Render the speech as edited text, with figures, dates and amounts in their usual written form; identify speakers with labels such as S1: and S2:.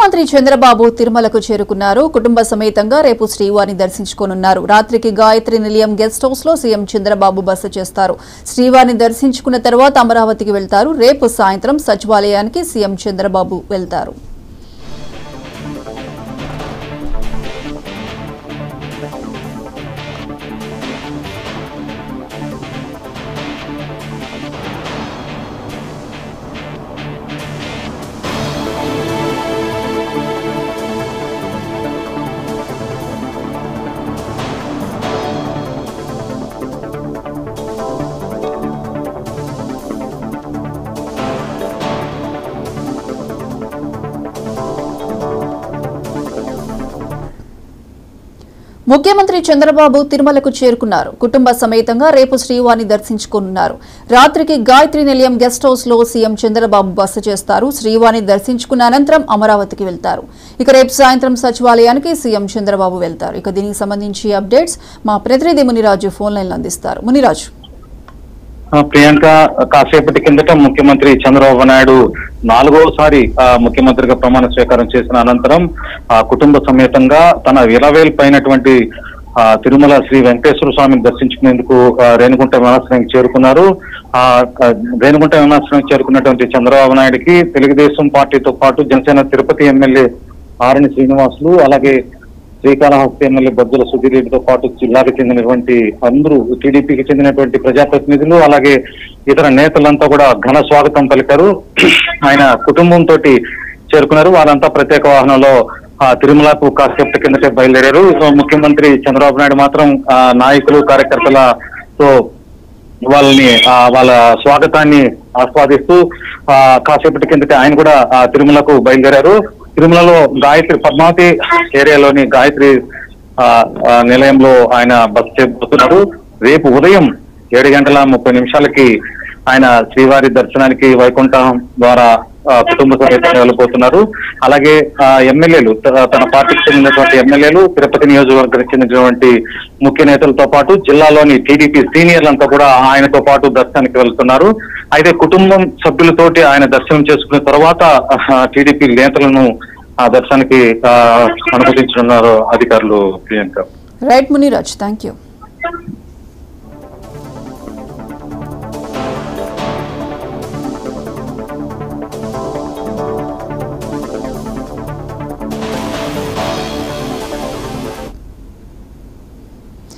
S1: ముఖ్యమంత్రి చంద్రబాబు తిరుమలకు చేరుకున్నారు. కుటుంబ సమేతంగా రేపు శ్రీవారిని దర్శించుకోనున్నారు. రాత్రికి గాయత్రి నిలయం గెస్ట్ హౌస్ లో సీఎం చంద్రబాబు బస చేస్తారు. శ్రీవారిని దర్శించుకున్న తర్వాత అమరావతికి వెళ్తారు. రేపు సాయంత్రం సచివాలయానికి సీఎం చంద్రబాబు వెళ్తారు. ముఖ్యమంత్రి చంద్రబాబు తిరుమలకు చేరుకున్నారు. కుటుంబ సమేతంగా రేపు శ్రీవారిని దర్శించుకోనున్నారు. రాత్రికి గాయత్రి నిలయం గెస్ట్ హౌస్ లో సీఎం చంద్రబాబు బస చేస్తారు. శ్రీవారిని దర్శించుకున్న అనంతరం అమరావతికి వెళ్తారు. ఇక రేపు సాయంత్రం సచివాలయానికి సీఎం చంద్రబాబు వెళ్తారు. ఇక దీనికి సంబంధించి అప్డేట్స్ మా ప్రతినిధి మునిరాజు ఫోన్ లైన్ లో అందిస్తారు. మునిరాజు.
S2: ప్రియాంక, కాసేపటి కిందట ముఖ్యమంత్రి చంద్రబాబు నాయుడు 4వసారి ముఖ్యమంత్రిగా ప్రమాణ స్వీకారం చేసిన అనంతరం కుటుంబ సమేతంగా తన విలవేల్పైనటువంటి తిరుమల శ్రీ వెంకటేశ్వర స్వామిని దర్శించుకునేందుకు రేణిగుంట విమానాశ్రయానికి చేరుకున్నారు. రేణిగుంట విమానాశ్రయానికి చేరుకున్నటువంటి చంద్రబాబు నాయుడుకి తెలుగుదేశం పార్టీతో పాటు జనసేన తిరుపతి ఎమ్మెల్యే ఆరణి శ్రీనివాసులు, అలాగే శ్రీకాళహస్తి ఎమ్మెల్యే బొజ్జల సుధీర్ రెడ్డితో పాటు జిల్లాకు చెందినటువంటి అందరూ, టీడీపీకి చెందినటువంటి ప్రజాప్రతినిధులు, అలాగే ఇతర నేతలంతా కూడా ఘన స్వాగతం పలికారు. ఆయన కుటుంబంతో చేరుకున్నారు. వారంతా ప్రత్యేక వాహనంలో తిరుమలకు కాసేపటి కిందటే బయలుదేరారు. ముఖ్యమంత్రి చంద్రబాబు నాయుడు మాత్రం నాయకులు, కార్యకర్తలతో వాళ్ళ స్వాగతాన్ని ఆస్వాదిస్తూ కాసేపటి కిందటే ఆయన కూడా తిరుమలకు బయలుదేరారు. తిరుమలలో గాయత్రి పద్మావతి ఏరియాలోని గాయత్రి నిలయంలో ఆయన బస చేయబోతున్నారు. రేపు ఉదయం 7:30 ఆయన శ్రీవారి దర్శనానికి వైకుంఠం ద్వారా కుటుంబ సమేతంగా వెళ్ళిపోతున్నారు. అలాగే ఎమ్మెల్యేలు, తన పార్టీకి చెందినటువంటి ఎమ్మెల్యేలు, తిరుపతి నియోజకవర్గానికి చెందినటువంటి ముఖ్య నేతలతో పాటు జిల్లాలోని టీడీపీ సీనియర్లంతా కూడా ఆయనతో పాటు దర్శనానికి వెళ్తున్నారు. అయితే కుటుంబం సభ్యులతోటి ఆయన దర్శనం చేసుకున్న తర్వాత టీడీపీ నేతలను ఆ దర్శనానికి అనుమతించనున్నారు అధికారులు. Priyanka.
S1: Right Muniraj, thank you.